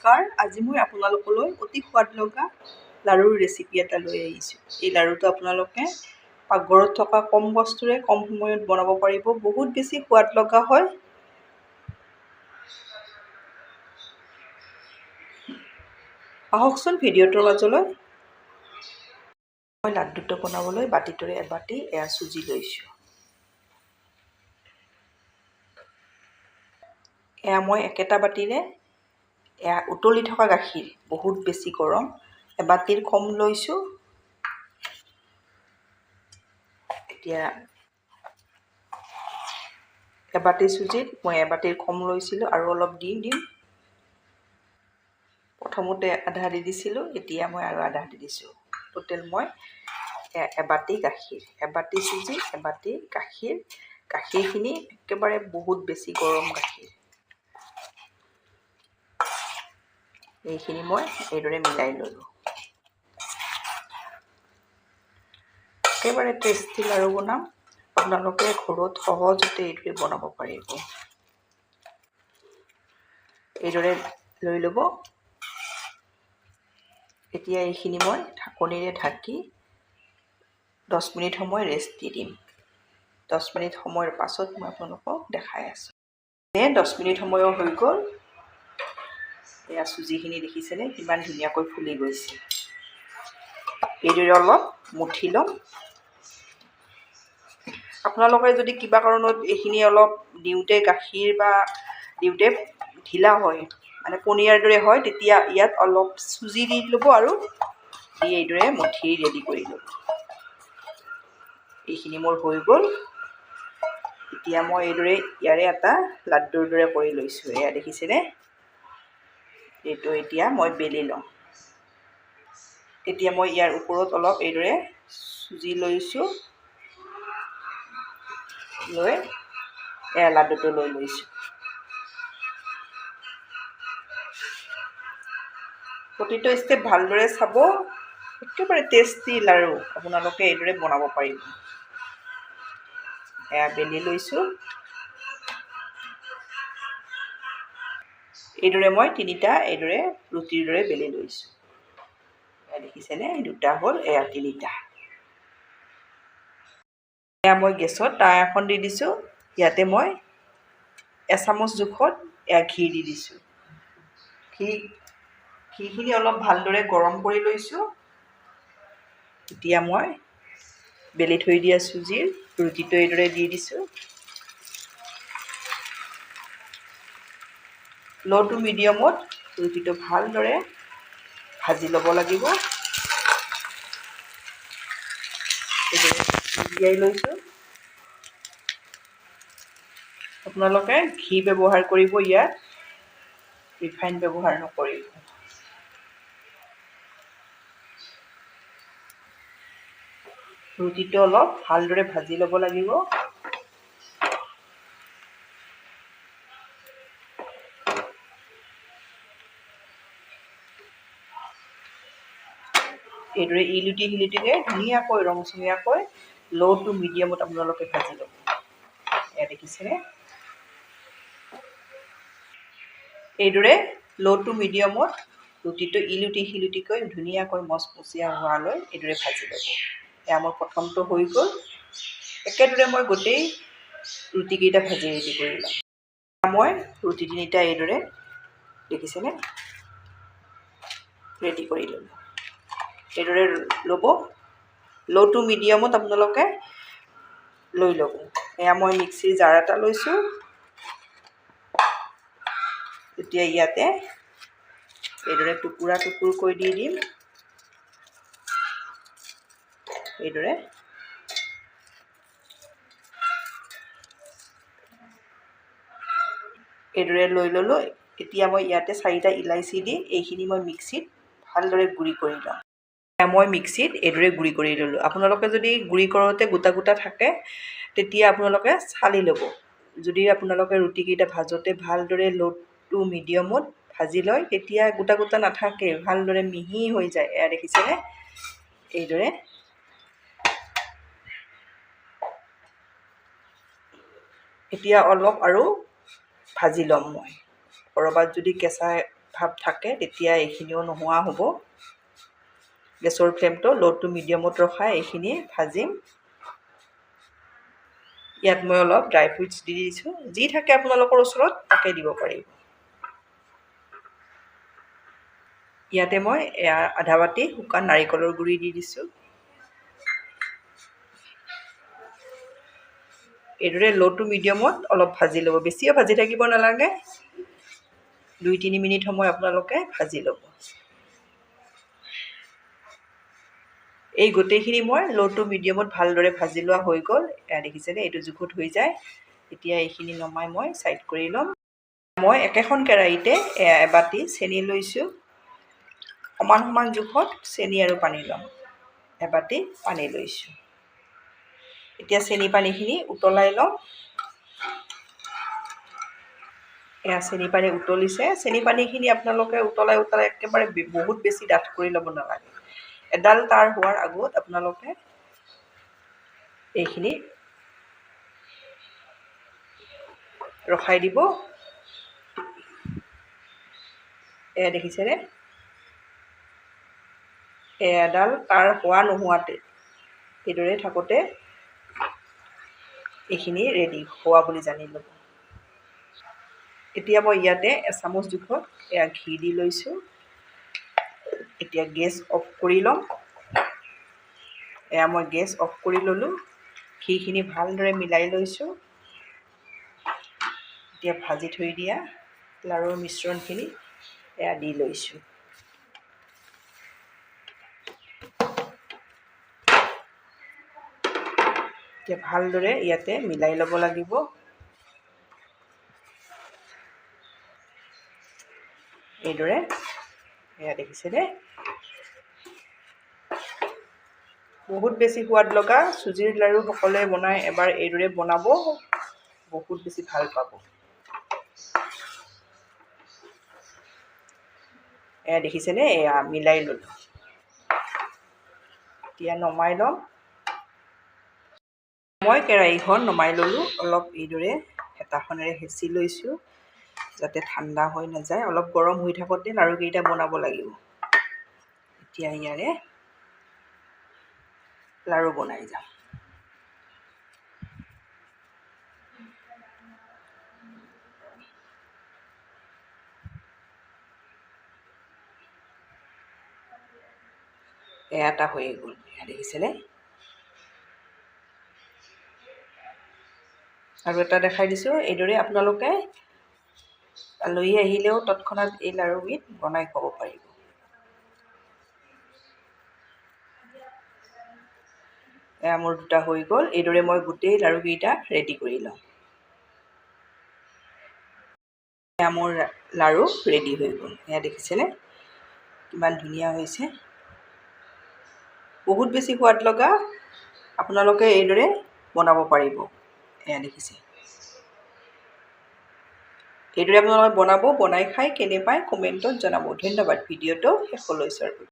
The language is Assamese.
নমস্কাৰ। আজি মই আপোনালোকলৈ অতি সোৱাদ লগা লাড়ুৰ ৰেচিপি এটা লৈ আহিছোঁ। এই লাড়ুটো আপোনালোকে পাকঘৰত থকা কম বস্তুৰে কম সময়ত বনাব পাৰিব। বহুত বেছি সোৱাদ লগা হয়। আহকচোন ভিডিঅ'টোৰ মাজলৈ। মই লাড্ডুটো বনাবলৈ বাতিটোৰে এবাতি চুজি লৈছোঁ। মই একেটা বাতিৰে উতলি থকা গাখীৰ বহুত বেছি গৰম এবাতিৰ কম লৈছোঁ। এতিয়া এবাতি চুজিত মই এবাতিৰ কম লৈছিলোঁ আৰু অলপ দিম। প্ৰথমতে আধা দি দিছিলোঁ, এতিয়া মই আৰু আধা দি দিছোঁ। টোটেল মই এবাতি গাখীৰ, এবাতি চুজি, এবাতি গাখীৰ। গাখীৰখিনি একেবাৰে বহুত বেছি গৰম গাখীৰ। এইখিনি মই এইদৰে মিলাই ল'লোঁ। একেবাৰে টেষ্টি লাড়ু বনাম। আপোনালোকে ঘৰত সহজতে এইদৰে বনাব পাৰিব। এইদৰে লৈ ল'ব। এতিয়া এইখিনি মই ঢাকনিৰে ঢাকি 10 মিনিট সময় ৰেষ্ট দি দিম। 10 মিনিট সময়ৰ পাছত মই আপোনালোকক দেখাই আছোঁ। 10 মিনিট সময়ো হৈ গ'ল। এয়া চুজিখিনি দেখিছেনে কিমান ধুনীয়াকৈ ফুলি গৈছে। এইদৰে অলপ মুঠি ল'ম। আপোনালোকে যদি কিবা কাৰণত এইখিনি অলপ দিওঁতে গাখীৰ বা দিওঁতে ঢিলা হয়, মানে পনীয়াৰ দৰে হয়, তেতিয়া ইয়াত অলপ চুজি দি ল'ব আৰু দি এইদৰে মুঠি ৰেডি কৰি ল'ব। এইখিনি মোৰ হৈ গ'ল। এতিয়া মই এইদৰে ইয়াৰে এটা লাড্ডুৰ দৰে কৰি লৈছোঁ। এয়া দেখিছেনে? এইটো এতিয়া মই বেলি লওঁ। এতিয়া মই ইয়াৰ ওপৰত অলপ এইদৰে চুজি লৈছোঁ, লৈ লাড্ডুটো লৈ লৈছোঁ। প্ৰতিটো ষ্টেপ ভালদৰে চাব। একেবাৰে টেষ্টি লাড়ু আপোনালোকে এইদৰে বনাব পাৰিব। এয়া বেলি লৈছোঁ। এইদৰে মই তিনিটা এইদৰে ৰুটিৰ দৰে বেলি লৈছোঁ। এয়া দেখিছেনে? দুটা হ'ল, এয়া তিনিটা। এয়া মই গেছত টাৱা এখন দি দিছোঁ। ইয়াতে মই এচামুচ জোখত ঘি দি দিছোঁ। ঘিখিনি অলপ ভালদৰে গৰম কৰি লৈছোঁ। এতিয়া মই বেলি থৈ দিয়া চুজিৰ ৰুটিটো এইদৰে দি দিছোঁ। ল' টু মিডিয়ামত ৰুটিটো ভালদৰে ভাজি ল'ব লাগিব। উলিয়াই লৈছোঁ। আপোনালোকে ঘি ব্যৱহাৰ কৰিব, ইয়াত ৰিফাইন ব্যৱহাৰ নকৰিব। ৰুটিটো অলপ ভালদৰে ভাজি ল'ব লাগিব। এইদৰে ইলুটি শিলুটিকে ধুনীয়াকৈ ৰংচঙীয়াকৈ ল' টু মিডিয়ামত আপোনালোকে ভাজি ল'ব। এয়া দেখিছেনে? এইদৰে ল' টু মিডিয়ামত ৰুটিটো ইলুটি শিলুটিকৈ ধুনীয়াকৈ মচমচীয়া হোৱালৈ এইদৰে ভাজি ল'ব। এয়া মোৰ প্ৰথমটো হৈ গ'ল। একেদৰে মই গোটেই ৰুটিকেইটা ভাজি ৰেডি কৰি ল'ম। মই ৰুটি তিনিটা এইদৰে দেখিছেনে ৰেডি কৰি ল'লোঁ। এইদৰে ল'ব। ল' টু মিডিয়ামত আপোনালোকে লৈ ল'ব। এয়া মই মিক্সিৰ জাৰ এটা লৈছোঁ। এতিয়া ইয়াতে এইদৰে টুকুৰা টুকুৰকৈ দি দিম। এইদৰে লৈ ল'লোঁ। এতিয়া মই ইয়াতে 4টা ইলাচি দি এইখিনি মই মিক্সিত ভালদৰে গুড়ি কৰি ল'ম। মই মিক্সিত এইদৰে গুড়ি কৰি ল'লোঁ। আপোনালোকে যদি গুড়ি কৰোঁতে গোটা গোটা থাকে, তেতিয়া আপোনালোকে চালি ল'ব। যদি আপোনালোকে ৰুটিকেইটা ভাজোঁতে ভালদৰে ল' টু মিডিয়ামত ভাজি লয়, তেতিয়া গোটা গোটা নাথাকে, ভালদৰে মিহি হৈ যায়। এয়া দেখিছেনে? এইদৰে এতিয়া অলপ আৰু ভাজি ল'ম মই। ক'ৰবাত যদি কেঁচা ভাৱ থাকে তেতিয়া এইখিনিও নোহোৱা হ'ব। গেছৰ ফ্লেমটো ল' টু মিডিয়ামত ৰখাই এইখিনি ভাজিম। ইয়াত মই অলপ ড্ৰাই ফ্ৰুইটছ দি দিছোঁ, যি থাকে আপোনালোকৰ ওচৰত তাকে দিব পাৰিব। ইয়াতে মই আধা বাতি শুকান নাৰিকলৰ গুড়ি দি দিছোঁ। এইদৰে ল' টু মিডিয়ামত অলপ ভাজি ল'ব, বেছিও ভাজি থাকিব নালাগে। 2-3 মিনিট সময় আপোনালোকে ভাজি ল'ব। এই গোটেইখিনি মই ল' টু মিডিয়ামত ভালদৰে ভাজি লোৱা হৈ গ'ল। এয়া দেখিছেনে, এইটো জোখত হৈ যায়। এতিয়া এইখিনি নমাই মই ছাইড কৰি ল'ম। মই একেখন কেৰাহীতে এবাতি চেনি লৈছোঁ। সমান সমান জোখত চেনি আৰু পানী ল'ম। এবাতি পানী লৈছোঁ। এতিয়া চেনি পানীখিনি উতলাই ল'ম। এয়া চেনি পানী উতলিছে। চেনি পানীখিনি আপোনালোকে উতলাই একেবাৰে বহুত বেছি ডাঠ কৰি ল'ব নালাগে। এডাল তাৰ হোৱাৰ আগত আপোনালোকে এইখিনি ৰখাই দিব। এয়া দেখিছেনে, এডাল তাৰ হোৱা নোহোৱাতে এইদৰে থাকোঁতে এইখিনি ৰেডি হোৱা বুলি জানি ল'ব। এতিয়া মই ইয়াতে এচামুচ জোখত এয়া ঘি দি লৈছোঁ। এতিয়া গেছ অফ কৰি ল'ম। এয়া মই গেছ অফ কৰি ল'লোঁ। ঘিখিনি ভালদৰে মিলাই লৈছোঁ। এতিয়া ভাজি থৈ দিয়া লাৰুৰ মিশ্ৰণখিনি এয়া দি লৈছোঁ। এতিয়া ভালদৰে ইয়াতে মিলাই ল'ব লাগিব। এইদৰে এয়া দেখিছেনে, বহুত বেছি সোৱাদ লগা চুজিৰ লাড়ু সকলোৱে বনাই এবাৰ এইদৰে বনাব, বহুত বেছি ভাল পাব। এয়া দেখিছেনে, এয়া মিলাই ল'লোঁ। এতিয়া নমাই ল'ম। মই কেৰাহীখন নমাই ল'লোঁ। অলপ এইদৰে হেতাখনেৰে হেঁচি লৈছোঁ যাতে ঠাণ্ডা হৈ নাযায়। অলপ গৰম হৈ থাকোঁতে লাড়ুকেইটা বনাব লাগিব। এতিয়া ইয়াৰে লাড়ু বনাই যাম। এটা হৈয়ে গ'ল, দেখিছেনে। আৰু এটা দেখাই দিছোঁ। এইদৰে আপোনালোকে আলহী আহিলেও তৎক্ষণাত এই লাড়ুবিধ বনাই খাব পাৰিব। এয়া মোৰ দুটা হৈ গ'ল। এইদৰে মই গোটেই লাড়ুকেইটা ৰেডি কৰি লওঁ। এয়া মোৰ লাড়ু ৰেডি হৈ গ'ল। এয়া দেখিছেনে কিমান ধুনীয়া হৈছে, বহুত বেছি সোৱাদ লগা। আপোনালোকে এইদৰে বনাব পাৰিব। এয়া দেখিছে, এইদৰে আপোনালোকে বনাব, বনাই খাই কেনে পায় কমেণ্টত জনাব। ধন্যবাদ ভিডিঅ'টো শেষলৈ চোৱাৰ বাবে।